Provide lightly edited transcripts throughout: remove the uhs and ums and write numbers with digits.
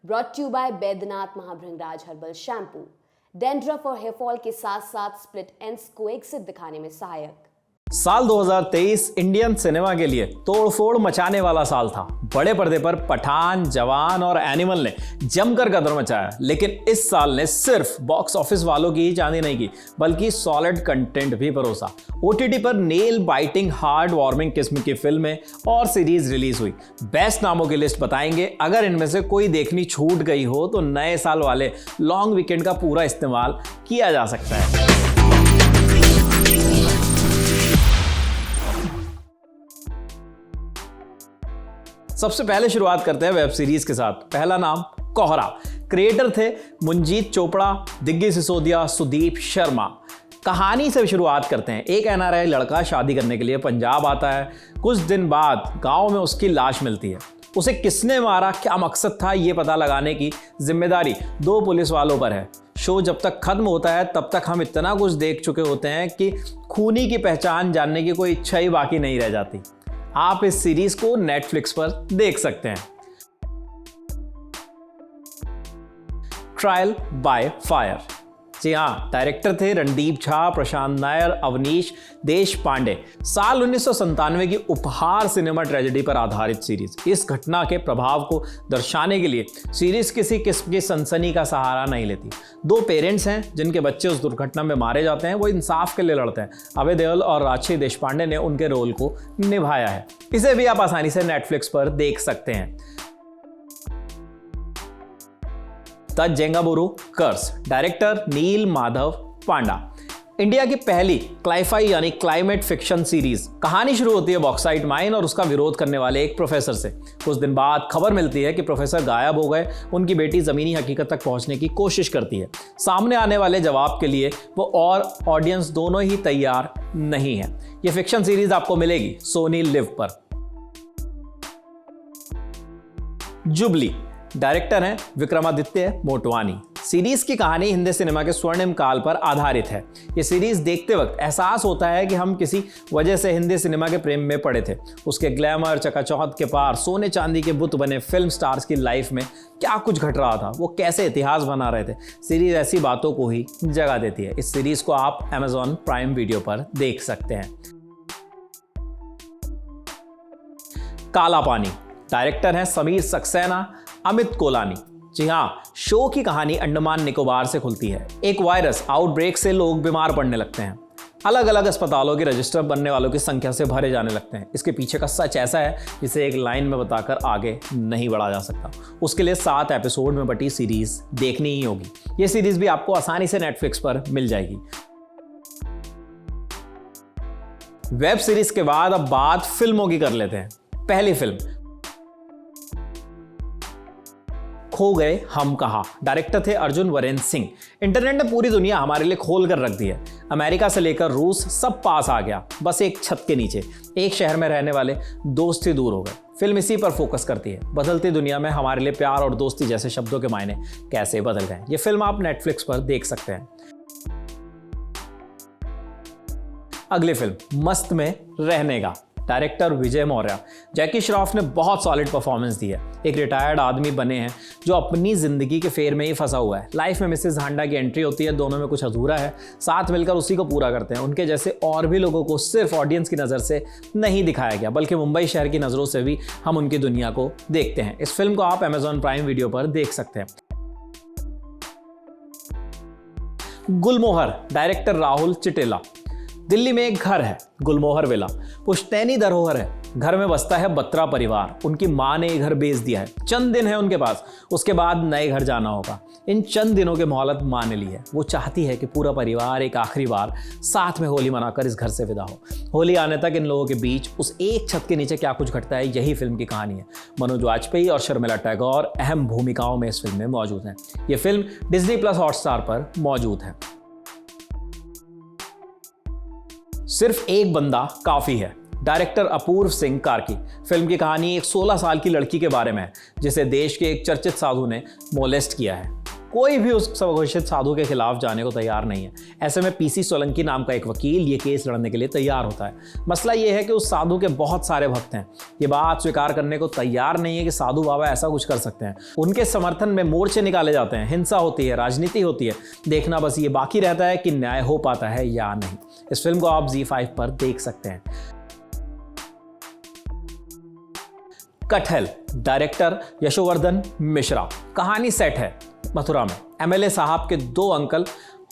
Brought to you by Baidyanath Mahabhringraj herbal shampoo. Dandruff और hair fall के साथ साथ स्प्लिट एंड्स को एक्सिट दिखाने में सहायक। साल 2023 इंडियन सिनेमा के लिए तोड़फोड़ मचाने वाला साल था। बड़े पर्दे पर पठान, जवान और एनिमल ने जमकर कदर मचाया, लेकिन इस साल ने सिर्फ बॉक्स ऑफिस वालों की ही चांदी नहीं की, बल्कि सॉलिड कंटेंट भी परोसा। ओटीटी पर नेल बाइटिंग, हार्ट वार्मिंग किस्म की फिल्में और सीरीज रिलीज हुई। बेस्ट नामों की लिस्ट बताएंगे। अगर इनमें से कोई देखनी छूट गई हो तो नए साल वाले लॉन्ग वीकेंड का पूरा इस्तेमाल किया जा सकता है। सबसे पहले शुरुआत करते हैं वेब सीरीज के साथ। पहला नाम कोहरा। क्रिएटर थे मुंजीत चोपड़ा, दिग्गी सिसोदिया, सुदीप शर्मा। कहानी से शुरुआत करते हैं। एक एनआरआई लड़का शादी करने के लिए पंजाब आता है। कुछ दिन बाद गांव में उसकी लाश मिलती है। उसे किसने मारा, क्या मकसद था, ये पता लगाने की जिम्मेदारी 2 पुलिस वालों पर है। शो जब तक खत्म होता है तब तक हम इतना कुछ देख चुके होते हैं कि खूनी की पहचान जानने की कोई इच्छा ही बाकी नहीं रह जाती। आप इस सीरीज को नेटफ्लिक्स पर देख सकते हैं। Trial by fire. जी हाँ, डायरेक्टर थे रणदीप झा, प्रशांत नायर, अवनीश देश पांडे। साल 1997 की उपहार सिनेमा ट्रेजेडी पर आधारित सीरीज। इस घटना के प्रभाव को दर्शाने के लिए सीरीज किसी किस्म की सनसनी का सहारा नहीं लेती। 2 पेरेंट्स हैं जिनके बच्चे उस दुर्घटना में मारे जाते हैं। वो इंसाफ के लिए लड़ते हैं। अभय देओल और राजश्री देशपांडे ने उनके रोल को निभाया है। इसे भी आप आसानी से नेटफ्लिक्स पर देख सकते हैं। The Jengaburu curse. Director Neel Madhav Panda. India की पहली क्लाईफाई यानी क्लाइमेट फिक्शन सीरीज। कहानी शुरू होती है बॉक्साइट माइन और उसका विरोध करने वाले एक प्रोफेसर से। कुछ दिन बाद खबर मिलती है कि प्रोफेसर गायब हो गए। उनकी बेटी जमीनी हकीकत तक पहुंचने की कोशिश करती है। सामने आने वाले जवाब के लिए वो और ऑडियंस दोनों ही तैयार नहीं है। ये फिक्शन सीरीज आपको मिलेगी सोनी लिव पर। जुबली। डायरेक्टर हैं विक्रमादित्य मोटवानी। सीरीज की कहानी हिंदी सिनेमा के स्वर्णिम काल पर आधारित है। ये सीरीज देखते वक्त एहसास होता है कि हम किसी वजह से हिंदी सिनेमा के प्रेम में पड़े थे। उसके ग्लैमर, चकाचौंध के पार सोने चांदी के बुत बने फिल्म स्टार्स की लाइफ में क्या कुछ घट रहा था, वो कैसे इतिहास बना रहे थे। सीरीज ऐसी बातों को ही जगह देती है। इस सीरीज को आप Amazon प्राइम वीडियो पर देख सकते हैं। काला पानी। डायरेक्टर हैं समीर सक्सेना, अमित कोलानी। जी हाँ, शो की कहानी अंडमान निकोबार से खुलती है। एक वायरस आउटब्रेक से लोग बीमार पड़ने लगते हैं। अलग अलग अस्पतालों के रजिस्टर बनने वालों की संख्या से भरे जाने लगते हैं। इसके पीछे का सच ऐसा है जिसे एक लाइन में बताकर आगे नहीं बढ़ा जा सकता। उसके लिए 7 एपिसोड में बटी सीरीज देखनी ही होगी। ये सीरीज भी आपको आसानी से नेटफ्लिक्स पर मिल जाएगी। वेब सीरीज के बाद अब बात फिल्मों की कर लेते हैं। पहली फिल्म खो गए हम कहां। डायरेक्टर थे अर्जुन वरेंद्र सिंह। इंटरनेट ने पूरी दुनिया हमारे लिए खोल कर रख दी है। अमेरिका से लेकर रूस सब पास आ गया, बस एक छत के नीचे। एक शहर में रहने वाले दोस्त ही दूर हो गए। फिल्म इसी पर फोकस करती है। बदलती दुनिया में हमारे लिए प्यार और दोस्ती जैसे शब्दों के मायने कैसे बदल गए। ये फिल्म आप नेटफ्लिक्स पर देख सकते हैं। अगली फिल्म मस्त में रहने का। डायरेक्टर विजय मौर्य। जैकी श्रॉफ ने बहुत सॉलिड परफॉर्मेंस दी है। एक रिटायर्ड आदमी बने हैं जो अपनी जिंदगी के फेर में ही फंसा हुआ है। लाइफ में मिसेस हांडा की एंट्री होती है। दोनों में कुछ अधूरा है, साथ मिलकर उसी को पूरा करते हैं। उनके जैसे और भी लोगों को सिर्फ ऑडियंस की नज़र से नहीं दिखाया गया, बल्कि मुंबई शहर की नज़रों से भी हम उनकी दुनिया को देखते हैं। इस फिल्म को आप Amazon प्राइम वीडियो पर देख सकते हैं। गुलमोहर। डायरेक्टर राहुल चिटेला। दिल्ली में एक घर है, गुलमोहर विला। पुश्तैनी धरोहर है। घर में बसता है बत्रा परिवार। उनकी माँ ने ये घर बेच दिया है। चंद दिन है उनके पास, उसके बाद नए घर जाना होगा। इन चंद दिनों के मोहलत माँ ने ली है। वो चाहती है कि पूरा परिवार एक आखिरी बार साथ में होली मनाकर इस घर से विदा हो। होली आने तक इन लोगों के बीच उस एक छत के नीचे क्या कुछ घटता है, यही फिल्म की कहानी है। मनोज वाजपेयी और शर्मिला टैगोर अहम भूमिकाओं में इस फिल्म में मौजूद हैं। ये फिल्म Disney+ हॉटस्टार पर मौजूद है। सिर्फ एक बंदा काफी है। डायरेक्टर अपूर्व सिंह कार्की। फिल्म की कहानी एक 16 साल की लड़की के बारे में है जिसे देश के एक चर्चित साधु ने मोलेस्ट किया है। कोई भी उस स्वघोषित साधु के खिलाफ जाने को तैयार नहीं है। ऐसे में पीसी सोलंकी नाम का एक वकील ये केस लड़ने के लिए तैयार होता है। मसला ये है कि उस साधु के बहुत सारे भक्त हैं, ये बात स्वीकार करने को तैयार नहीं है कि साधु बाबा ऐसा कुछ कर सकते हैं। उनके समर्थन में मोर्चे निकाले जाते हैं, हिंसा होती है, राजनीति होती है। देखना बस ये बाकी रहता है कि न्याय हो पाता है या नहीं। इस फिल्म को आप ZEE5 पर देख सकते हैं। कटहल, डायरेक्टर यशोवर्धन मिश्रा। कहानी सेट है मथुरा में। MLA साहब के 2 अंकल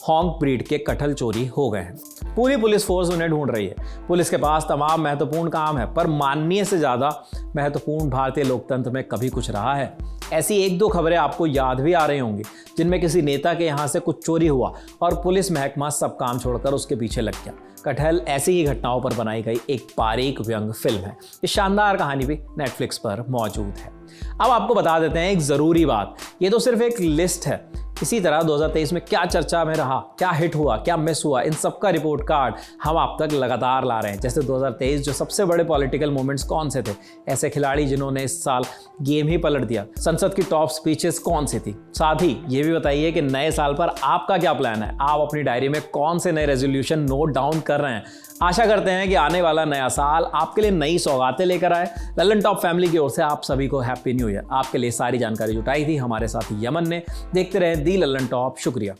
हॉन्ग ब्रीड के कटहल चोरी हो गए हैं। पूरी पुलिस फोर्स उन्हें ढूंढ रही है। पुलिस के पास तमाम महत्वपूर्ण काम है, पर माननीय से ज़्यादा महत्वपूर्ण भारतीय लोकतंत्र में कभी कुछ रहा है। ऐसी 1-2 खबरें आपको याद भी आ रही होंगी, जिनमें किसी नेता के यहाँ से कुछ चोरी हुआ और पुलिस महकमा सब काम छोड़कर उसके पीछे लग गया। कटहल ऐसी ही घटनाओं पर बनाई गई एक बारीक व्यंग फिल्म है। इस शानदार कहानी भी नेटफ्लिक्स पर मौजूद है। अब आपको बता देते हैं एक ज़रूरी बात, ये तो सिर्फ एक लिस्ट है। इसी तरह 2023 में क्या चर्चा में रहा, क्या हिट हुआ, क्या मिस हुआ, इन सब का रिपोर्ट कार्ड हम आप तक लगातार ला रहे हैं। जैसे 2023 जो सबसे बड़े पॉलिटिकल मोमेंट्स कौन से थे, ऐसे खिलाड़ी जिन्होंने इस साल गेम ही पलट दिया, संसद की टॉप स्पीचेस कौन सी थी। साथ ही ये भी बताइए कि नए साल पर आपका क्या प्लान है, आप अपनी डायरी में कौन से नए रेजोल्यूशन नोट डाउन कर रहे हैं। आशा करते हैं कि आने वाला नया साल आपके लिए नई सौगातें लेकर आए। लल्लन टॉप फैमिली की ओर से आप सभी को हैप्पी न्यू ईयर। आपके लिए सारी जानकारी जुटाई थी हमारे साथी यमन ने। देखते रहे दी लल्लन टॉप। शुक्रिया।